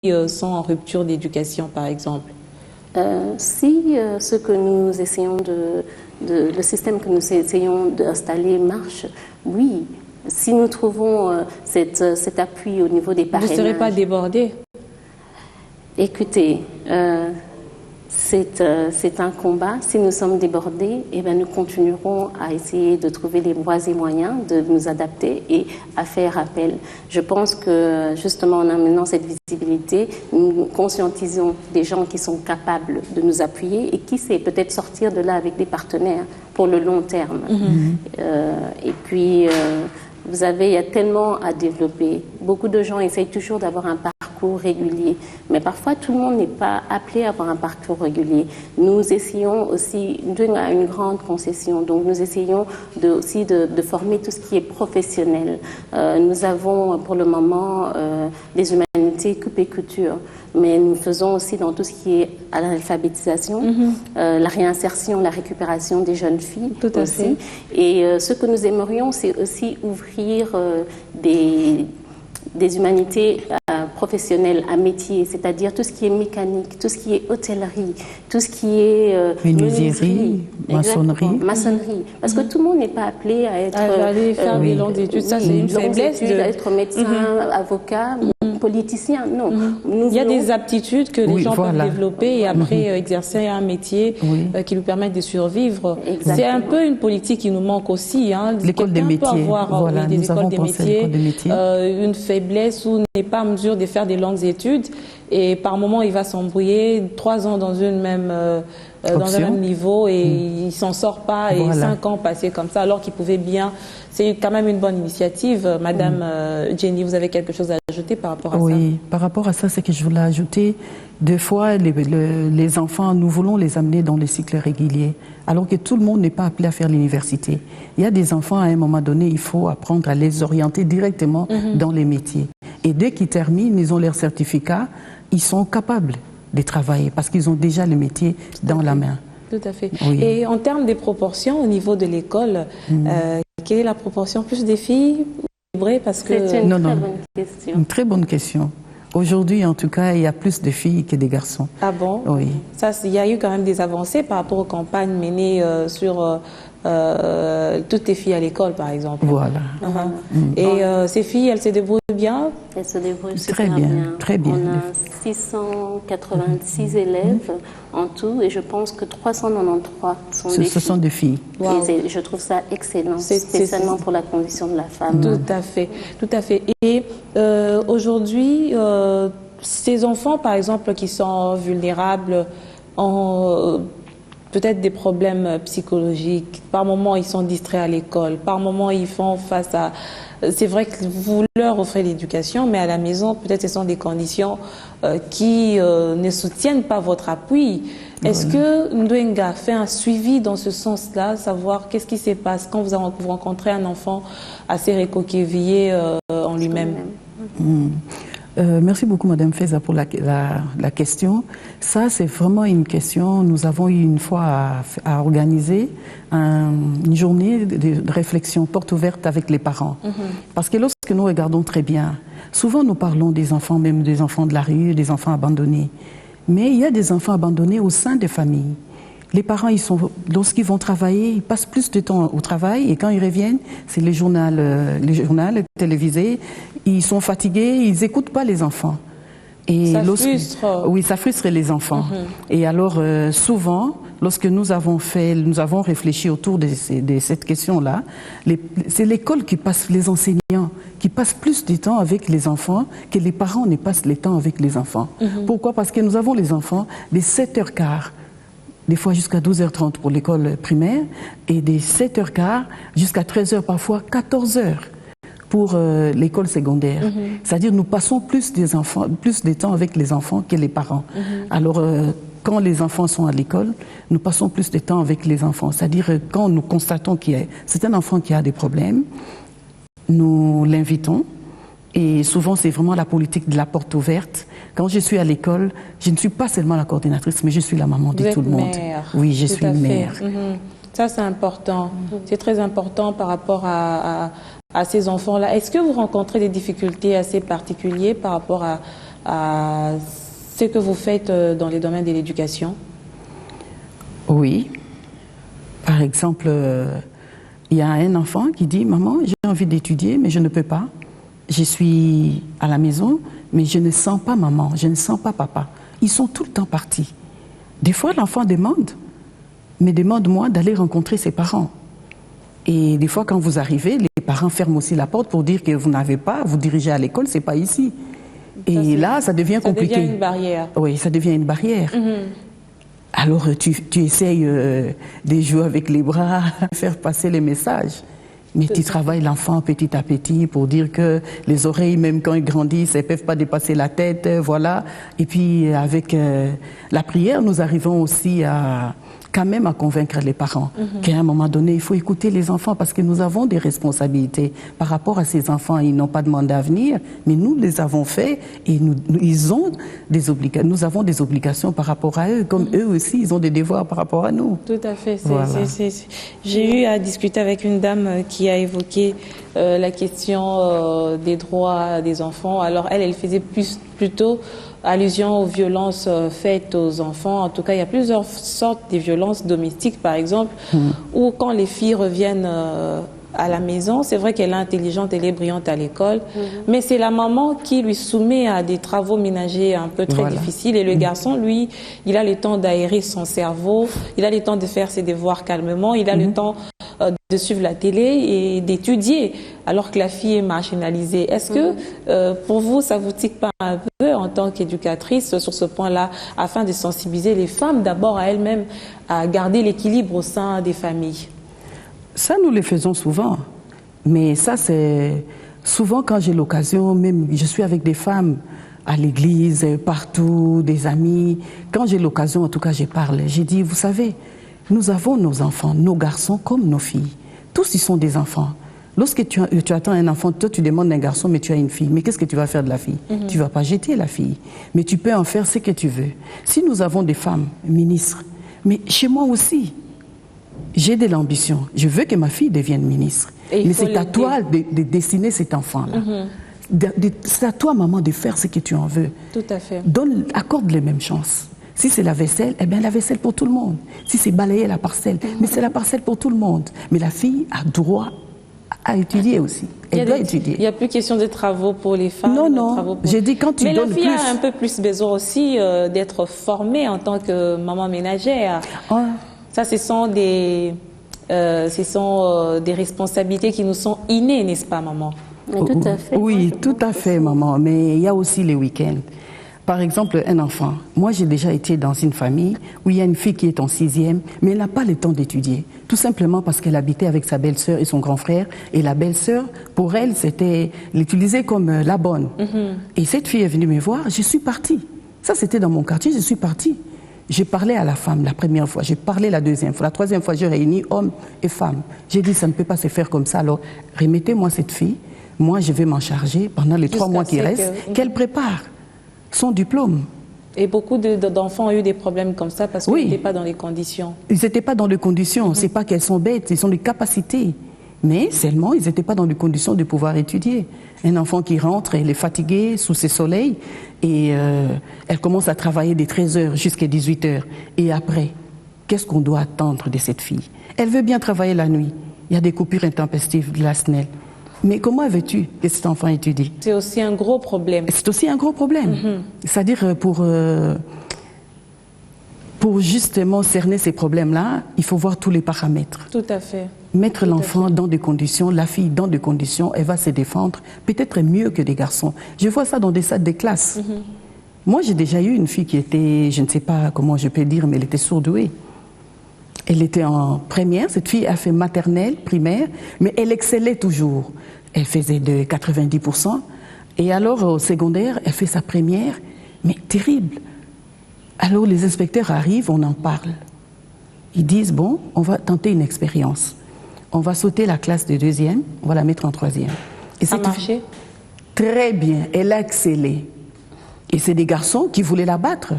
sont en rupture d'éducation, par exemple? Si ce que nous essayons le système que nous essayons d'installer marche, oui. Si nous trouvons cet appui au niveau des parrainages... Vous ne serez pas débordé? Écoutez, c'est un combat. Si nous sommes débordés, eh bien, nous continuerons à essayer de trouver les voies et moyens de nous adapter et à faire appel. Je pense que justement en amenant cette visibilité, nous conscientisons des gens qui sont capables de nous appuyer et qui sait peut-être sortir de là avec des partenaires pour le long terme. Et puis, il y a tellement à développer. Beaucoup de gens essayent toujours d'avoir un parcours régulier, mais parfois tout le monde n'est pas appelé à avoir un parcours régulier. Nous essayons aussi une grande concession, donc nous essayons aussi de former tout ce qui est professionnel. Nous avons pour le moment des humanités coupe et couture, mais nous faisons aussi dans tout ce qui est à l'alphabétisation, la réinsertion, la récupération des jeunes filles aussi. Et ce que nous aimerions, c'est aussi ouvrir des humanités professionnelles à métier, c'est-à-dire tout ce qui est mécanique, tout ce qui est hôtellerie, tout ce qui est menuiserie, maçonnerie. Parce que tout le monde n'est pas appelé à être... aller faire des longues études, ça c'est une faiblesse. À être médecin, avocat, politicien, non. Il y a des aptitudes que les gens peuvent développer et après exercer un métier qui nous permet de survivre. C'est un peu une politique qui nous manque aussi. L'école des métiers. Avoir des écoles des métiers, une faiblesse où n'est pas en mesure de faire des longues études et par moment il va s'embrouiller 3 ans dans une même dans un même niveau et il s'en sort pas et 5 ans passés comme ça alors qu'il pouvait bien. C'est quand même une bonne initiative. Madame Jenny, vous avez quelque chose à ajouter par rapport à ça? Oui, par rapport à ça, c'est que je voulais ajouter, des fois, les enfants, nous voulons les amener dans les cycles réguliers, alors que tout le monde n'est pas appelé à faire l'université. Il y a des enfants, à un moment donné, il faut apprendre à les orienter directement dans les métiers. Et dès qu'ils terminent, ils ont leur certificat, ils sont capables de travailler parce qu'ils ont déjà le métier dans la main. Tout à fait. Oui. Et en termes des proportions au niveau de l'école, quelle est la proportion? Plus des filles parce que... C'est une très bonne question. Une très bonne question. Aujourd'hui, en tout cas, il y a plus de filles que de garçons. Ah bon? Oui. Ça, il y a eu quand même des avancées par rapport aux campagnes menées sur toutes les filles à l'école, par exemple. Voilà. Et ces filles, elles se débrouillent bien? Elles se débrouillent très super bien. Très bien. On a 686 élèves en tout et je pense que 393 sont des filles. Ce sont des filles. Wow. Et je trouve ça excellent, spécialement pour la condition de la femme. Tout à fait, tout à fait. Et aujourd'hui, ces enfants, par exemple, qui sont vulnérables, ont peut-être des problèmes psychologiques. Par moments, ils sont distraits à l'école. Par moments, ils font face à... C'est vrai que vous leur offrez l'éducation, mais à la maison, peut-être ce sont des conditions qui ne soutiennent pas votre appui. Est-ce que Ndwenga fait un suivi dans ce sens-là, savoir qu'est-ce qui se passe quand vous rencontrez un enfant assez récoquevillé en lui-même? Merci beaucoup, Madame Feza, pour la question. Ça, c'est vraiment une question. Nous avons eu une fois à organiser une journée de réflexion porte ouverte avec les parents. Parce que lorsque nous regardons très bien, souvent nous parlons des enfants, même des enfants de la rue, des enfants abandonnés. Mais il y a des enfants abandonnés au sein des familles. Les parents, lorsqu'ils vont travailler, ils passent plus de temps au travail et quand ils reviennent, c'est les journaux télévisés, ils sont fatigués, ils n'écoutent pas les enfants. Et ça frustre. Oui, ça frustre les enfants. Et alors, souvent, lorsque nous avons réfléchi autour de cette question-là, c'est l'école qui passe, les enseignants, qui passent plus de temps avec les enfants que les parents ne passent le temps avec les enfants. Pourquoi? Parce que nous avons les enfants de 7h15. Des fois jusqu'à 12h30 pour l'école primaire, et des 7h15 jusqu'à 13h, parfois 14h pour l'école secondaire. C'est-à-dire nous passons plus de temps avec les enfants que les parents. Alors, quand les enfants sont à l'école, nous passons plus de temps avec les enfants. C'est-à-dire quand nous constatons c'est un enfant qui a des problèmes, nous l'invitons. Et souvent, c'est vraiment la politique de la porte ouverte. Quand je suis à l'école, je ne suis pas seulement la coordinatrice, mais je suis la maman de tout le monde. Oui, je suis mère. Ça, c'est important. C'est très important par rapport à ces enfants-là. Est-ce que vous rencontrez des difficultés assez particulières par rapport à ce que vous faites dans les domaines de l'éducation? Oui. Par exemple, il y a un enfant qui dit « Maman, j'ai envie d'étudier, mais je ne peux pas. Je suis à la maison, mais je ne sens pas maman, je ne sens pas papa. » Ils sont tout le temps partis. Des fois, l'enfant demande, mais demande-moi d'aller rencontrer ses parents. Et des fois, quand vous arrivez, les parents ferment aussi la porte pour dire que vous n'avez pas, vous dirigez à l'école, c'est pas ici. Et là, ça devient compliqué. Ça devient une barrière. Oui, ça devient une barrière. Alors, tu essayes de jouer avec les bras, faire passer les messages. Mais tu travailles l'enfant petit à petit pour dire que les oreilles, même quand ils grandissent, elles ne peuvent pas dépasser la tête, voilà. Et puis, avec la prière, nous arrivons aussi quand même à convaincre les parents qu'à un moment donné, il faut écouter les enfants parce que nous avons des responsabilités par rapport à ces enfants. Ils n'ont pas demandé à venir, mais nous les avons fait et nous avons des obligations par rapport à eux, comme eux aussi, ils ont des devoirs par rapport à nous. Tout à fait. Voilà. J'ai eu à discuter avec une dame qui a évoqué la question des droits des enfants. Alors elle faisait plutôt allusion aux violences faites aux enfants. En tout cas, il y a plusieurs sortes de violences domestiques, par exemple, où quand les filles reviennent à la maison, c'est vrai qu'elle est intelligente, elle est brillante à l'école, mais c'est la maman qui lui soumet à des travaux ménagers un peu très difficiles. Et le garçon, lui, il a le temps d'aérer son cerveau, il a le temps de faire ses devoirs calmement, il a le temps de suivre la télé et d'étudier, alors que la fille est marginalisée. Est-ce que, pour vous, ça vous tique pas un peu en tant qu'éducatrice sur ce point-là, afin de sensibiliser les femmes d'abord à elles-mêmes, à garder l'équilibre au sein des familles? Ça, nous le faisons souvent. Mais ça, c'est souvent quand j'ai l'occasion, même je suis avec des femmes à l'église, partout, des amis. Quand j'ai l'occasion, en tout cas, je parle. J'ai dit, vous savez, nous avons nos enfants, nos garçons comme nos filles. Tous, ils sont des enfants. Lorsque tu attends un enfant, toi, tu demandes un garçon, mais tu as une fille. Mais qu'est-ce que tu vas faire de la fille? Tu ne vas pas jeter la fille. Mais tu peux en faire ce que tu veux. Si nous avons des femmes ministres, mais chez moi aussi, j'ai de l'ambition. Je veux que ma fille devienne ministre. Mais c'est à toi de dessiner cet enfant-là. C'est à toi, maman, de faire ce que tu en veux. Tout à fait. Accorde les mêmes chances. Si c'est la vaisselle, eh bien la vaisselle pour tout le monde. Si c'est balayer la parcelle, mais c'est la parcelle pour tout le monde. Mais la fille a droit à étudier aussi. Elle doit étudier. Il n'y a plus question de travaux pour les femmes. Non. J'ai dit quand tu donnes plus. Mais la fille a un peu plus besoin aussi d'être formée en tant que maman ménagère. Ça, ce sont des responsabilités qui nous sont innées, n'est-ce pas, maman? Tout à fait. Oui, tout à fait, maman. Mais il y a aussi les week-ends. Par exemple, un enfant. Moi, j'ai déjà été dans une famille où il y a une fille qui est en 6e, mais elle n'a pas le temps d'étudier. Tout simplement parce qu'elle habitait avec sa belle-sœur et son grand frère. Et la belle-sœur, pour elle, c'était l'utiliser comme la bonne. Et cette fille est venue me voir, je suis partie. Ça, c'était dans mon quartier, je suis partie. J'ai parlé à la femme la première fois, j'ai parlé la deuxième fois. La troisième fois, j'ai réuni hommes et femmes. J'ai dit, ça ne peut pas se faire comme ça. Alors, remettez-moi cette fille. Moi, je vais m'en charger pendant les 3 mois qui restent, qu'elle prépare son diplôme. Et beaucoup d'enfants ont eu des problèmes comme ça parce qu'ils n'étaient pas dans les conditions. Ils n'étaient pas dans les conditions. C'est pas qu'elles sont bêtes, ils ont des capacités. Mais seulement, ils n'étaient pas dans les conditions de pouvoir étudier. Un enfant qui rentre, elle est fatiguée sous ses soleils et elle commence à travailler de 13h jusqu'à 18h. Et après, qu'est-ce qu'on doit attendre de cette fille? Elle veut bien travailler la nuit. Il y a des coupures intempestives de la SNEL. Mais comment veux-tu que cet enfant étudie? C'est aussi un gros problème. C'est aussi un gros problème. C'est-à-dire pour justement cerner ces problèmes-là, il faut voir tous les paramètres. Tout à fait. Mettre l'enfant dans des conditions, la fille dans des conditions, elle va se défendre peut-être mieux que des garçons. Je vois ça dans des salles de classe. Moi, j'ai déjà eu une fille qui était, je ne sais pas comment je peux dire, mais elle était surdouée. Elle était en première, cette fille a fait maternelle, primaire, mais elle excellait toujours. Elle faisait de 90%. Et alors, au secondaire, elle fait sa première, mais terrible. Alors, les inspecteurs arrivent, on en parle. Ils disent, bon, on va tenter une expérience. On va sauter la classe de 2e, on va la mettre en 3e. Et ça a marché? Très bien, elle a excellé. Et c'est des garçons qui voulaient la battre.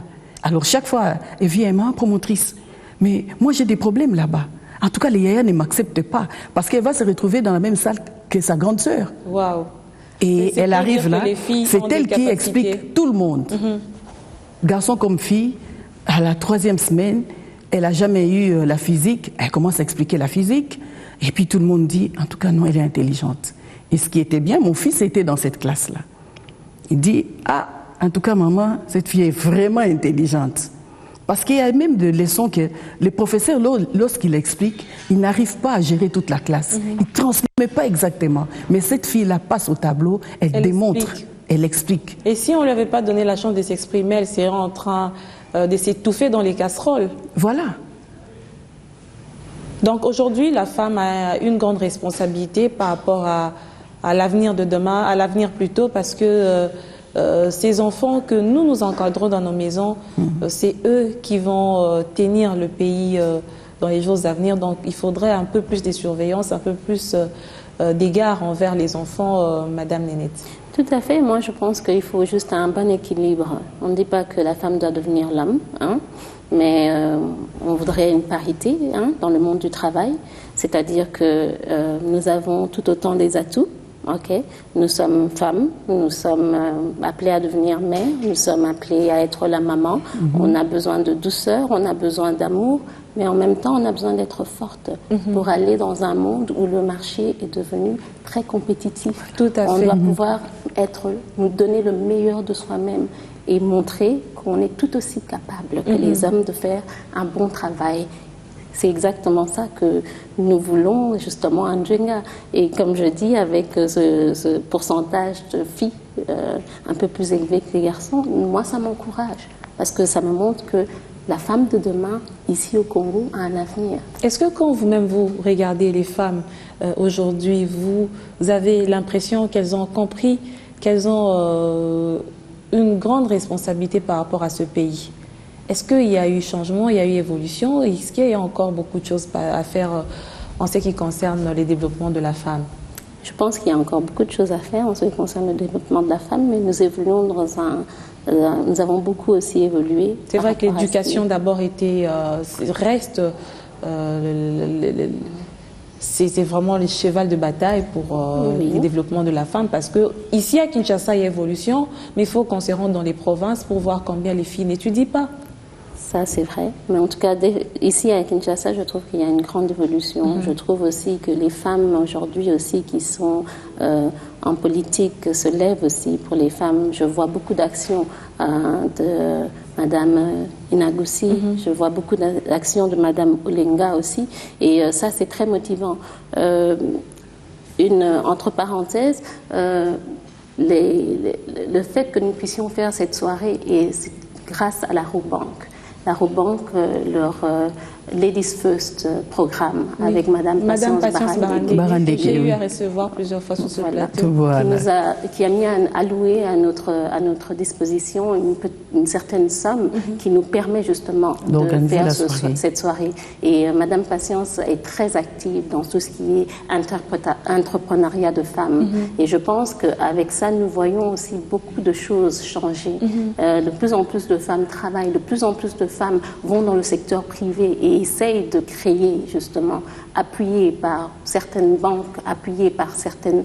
Alors, chaque fois, elle vient, maman promotrice. Mais moi, j'ai des problèmes là-bas. En tout cas, les yaya ne m'acceptent pas parce qu'elle va se retrouver dans la même salle que sa grande sœur. Waouh. Et elle arrive là, c'est elle qui capacités. explique tout le monde. Garçon comme fille, à la 3e semaine, elle n'a jamais eu la physique, elle commence à expliquer la physique, et puis tout le monde dit, en tout cas non, elle est intelligente. Et ce qui était bien, mon fils était dans cette classe-là. Il dit, ah, en tout cas maman, cette fille est vraiment intelligente. Parce qu'il y a même des leçons que les professeurs, lorsqu'ils expliquent, ils n'arrivent pas à gérer toute la classe. Ils ne transmettent pas exactement. Mais cette fille-là passe au tableau, elle démontre, elle explique. Et si on ne lui avait pas donné la chance de s'exprimer, elle serait en train de s'étouffer dans les casseroles. Voilà. Donc aujourd'hui, la femme a une grande responsabilité par rapport à l'avenir de demain, à l'avenir plutôt, parce que ces enfants que nous encadrons dans nos maisons, c'est eux qui vont tenir le pays dans les jours à venir. Donc il faudrait un peu plus de surveillance, un peu plus d'égard envers les enfants, Madame Nénette. Tout à fait. Moi, je pense qu'il faut juste un bon équilibre. On ne dit pas que la femme doit devenir l'homme, hein, mais on voudrait une parité dans le monde du travail. C'est-à-dire que nous avons tout autant des atouts. Okay. Nous sommes femmes, nous sommes appelées à devenir mères, nous sommes appelées à être la maman. On a besoin de douceur, on a besoin d'amour, mais en même temps, on a besoin d'être forte pour aller dans un monde où le marché est devenu très compétitif. Tout à fait. On doit pouvoir nous donner le meilleur de soi-même et montrer qu'on est tout aussi capable que les hommes de faire un bon travail. C'est exactement ça que nous voulons justement à Njenga. Et comme je dis, avec ce pourcentage de filles un peu plus élevé que les garçons, moi ça m'encourage parce que ça me montre que la femme de demain, ici au Congo, a un avenir. Est-ce que quand vous-même vous regardez les femmes aujourd'hui, vous avez l'impression qu'elles ont compris qu'elles ont une grande responsabilité par rapport à ce pays? Est-ce qu'il y a eu changement, il y a eu évolution? Est-ce qu'il y a encore beaucoup de choses à faire en ce qui concerne le développement de la femme? Je pense qu'il y a encore beaucoup de choses à faire en ce qui concerne le développement de la femme, mais nous évoluons nous avons beaucoup aussi évolué. C'est vrai que l'éducation d'abord reste c'est vraiment le cheval de bataille pour le développement de la femme, parce que ici à Kinshasa il y a évolution, mais il faut qu'on se rende dans les provinces pour voir combien les filles n'étudient pas. Ça, c'est vrai. Mais en tout cas, ici à Kinshasa, je trouve qu'il y a une grande évolution. Je trouve aussi que les femmes aujourd'hui aussi qui sont en politique se lèvent aussi pour les femmes. Je vois beaucoup d'actions de Madame Inagoussi. Je vois beaucoup d'actions de Madame Olenga aussi. Et ça, c'est très motivant. Entre parenthèses, le fait que nous puissions faire cette soirée est grâce à la Roubank. La Roubank, leur Ladies First programme avec Madame Patience Barandé. J'ai eu à recevoir plusieurs fois sur ce plateau. Qui a mis alloué à notre disposition une certaine somme qui nous permet justement de faire cette soirée. Et Madame Patience est très active dans tout ce qui est entrepreneuriat de femmes. Et je pense qu'avec ça, nous voyons aussi beaucoup de choses changer. De plus en plus de femmes travaillent, de plus en plus de femmes vont dans le secteur privé et essayent de créer justement, appuyées par certaines banques, appuyées par certains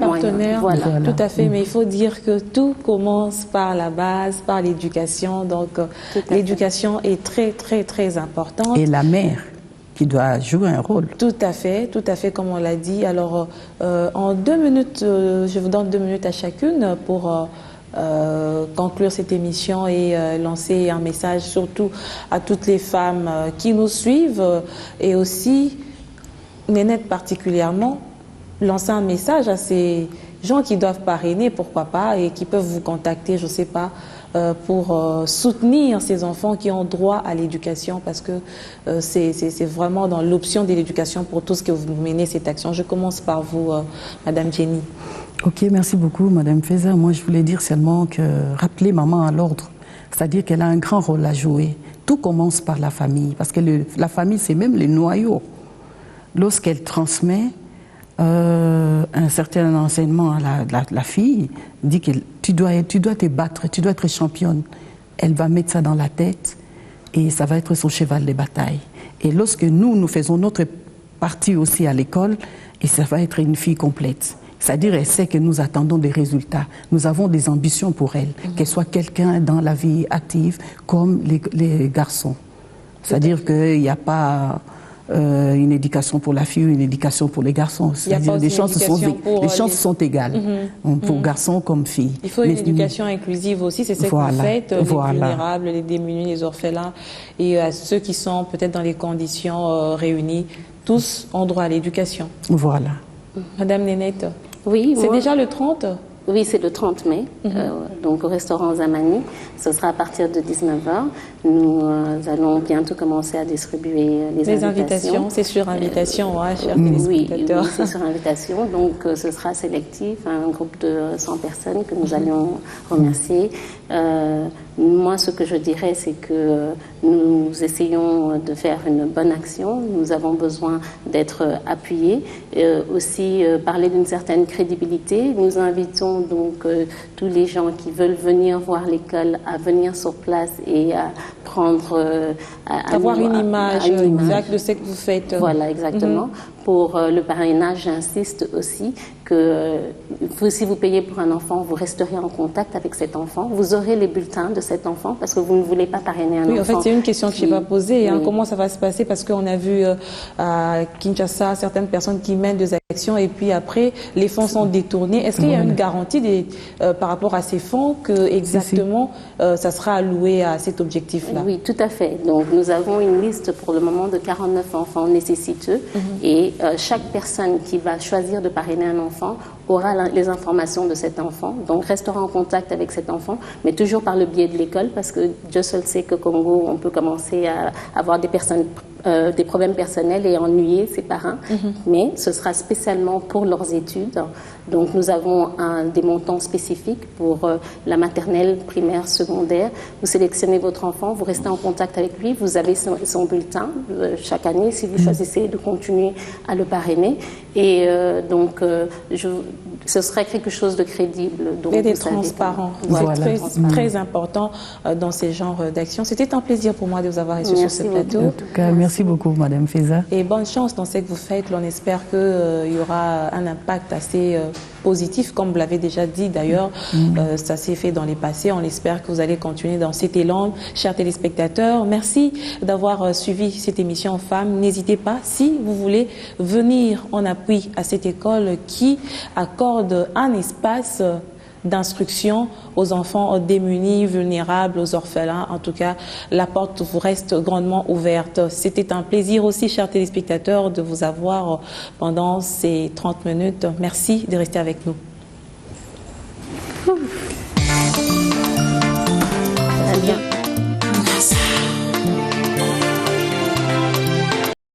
partenaires. Voilà. Tout à fait, mais il faut dire que tout commence par la base, par l'éducation. Donc l'éducation est très très très importante. Et la mère qui doit jouer un rôle. Tout à fait, comme on l'a dit. Alors en 2 minutes, je vous donne 2 minutes à chacune pour conclure cette émission et lancer un message surtout à toutes les femmes qui nous suivent et aussi, Nénette particulièrement, lancer un message à ces gens qui doivent parrainer, pourquoi pas, et qui peuvent vous contacter, je ne sais pas, pour soutenir ces enfants qui ont droit à l'éducation, parce que c'est vraiment dans l'option de l'éducation pour tout ce que vous menez cette action. Je commence par vous, Madame Jenny. Ok, merci beaucoup, Madame Feza. Moi, je voulais dire seulement que rappeler maman à l'ordre, c'est-à-dire qu'elle a un grand rôle à jouer. Tout commence par la famille, parce que la famille, c'est même le noyau. Lorsqu'elle transmet un certain enseignement à la fille, dit que tu dois te battre, tu dois être championne. Elle va mettre ça dans la tête et ça va être son cheval de bataille. Et lorsque nous faisons notre partie aussi à l'école, et ça va être une fille complète. C'est-à-dire, elle sait que nous attendons des résultats. Nous avons des ambitions pour elle, qu'elle soit quelqu'un dans la vie active comme les garçons. C'est-à-dire qu'il n'y a pas une éducation pour la fille ou une éducation pour les garçons. C'est-à-dire les chances sont égales pour garçons comme filles. Il faut une éducation inclusive aussi, c'est ce que vous faites, les vulnérables, les démunis, les orphelins et à ceux qui sont peut-être dans les conditions réunies. Tous ont droit à l'éducation. Voilà. Madame Nénette, oui, c'est déjà le 30 ? Oui, c'est le 30 mai, donc au restaurant Zamani. Ce sera à partir de 19h. Nous allons bientôt commencer à distribuer les invitations. C'est sur invitation, chers téléspectateurs. Oui, c'est sur invitation. Donc ce sera sélectif, un groupe de 100 personnes que nous allons remercier. Moi, ce que je dirais, c'est que nous essayons de faire une bonne action. Nous avons besoin d'être appuyés. Aussi, parler d'une certaine crédibilité. Nous invitons donc tous les gens qui veulent venir voir l'école à venir sur place et à prendre... avoir une image exacte de ce que vous faites. Voilà, exactement. Pour le parrainage, j'insiste aussi que si vous payez pour un enfant, vous resterez en contact avec cet enfant. Vous aurez les bulletins de cet enfant parce que vous ne voulez pas parrainer un enfant. Oui, en fait, c'est une question que je n'ai pas posée. Comment ça va se passer? Parce qu'on a vu à Kinshasa certaines personnes qui mènent des actions et puis après, les fonds sont détournés. Est-ce qu'il y a une garantie par rapport à ces fonds que exactement ça sera alloué à cet objectif-là? Oui, tout à fait. Donc, nous avons une liste pour le moment de 49 enfants nécessiteux et chaque personne qui va choisir de parrainer un enfant aura les informations de cet enfant, donc restera en contact avec cet enfant, mais toujours par le biais de l'école, parce que Dieu seul sait qu'au Congo, on peut commencer à avoir des problèmes personnels et ennuyer ses parents, mais ce sera spécialement pour leurs études. Donc nous avons des montants spécifiques pour la maternelle, primaire, secondaire. Vous sélectionnez votre enfant, vous restez en contact avec lui, vous avez son bulletin chaque année si vous choisissez de continuer à le parrainer. Et ce serait quelque chose de crédible. Donc et d'être transparent. C'est très important dans ces genres d'actions. C'était un plaisir pour moi de vous avoir reçu sur ce plateau. En tout cas, merci beaucoup, Madame Feza. Et bonne chance dans ce que vous faites. On espère qu'il y aura un impact assez positif, comme vous l'avez déjà dit d'ailleurs. Ça s'est fait dans les passés. On espère que vous allez continuer dans cet élan. Chers téléspectateurs, merci d'avoir suivi cette émission Femmes. N'hésitez pas, si vous voulez venir en appui à cette école qui accorde un espace d'instruction aux enfants démunis, vulnérables, aux orphelins. En tout cas, la porte vous reste grandement ouverte. C'était un plaisir aussi, chers téléspectateurs, de vous avoir pendant ces 30 minutes. Merci de rester avec nous.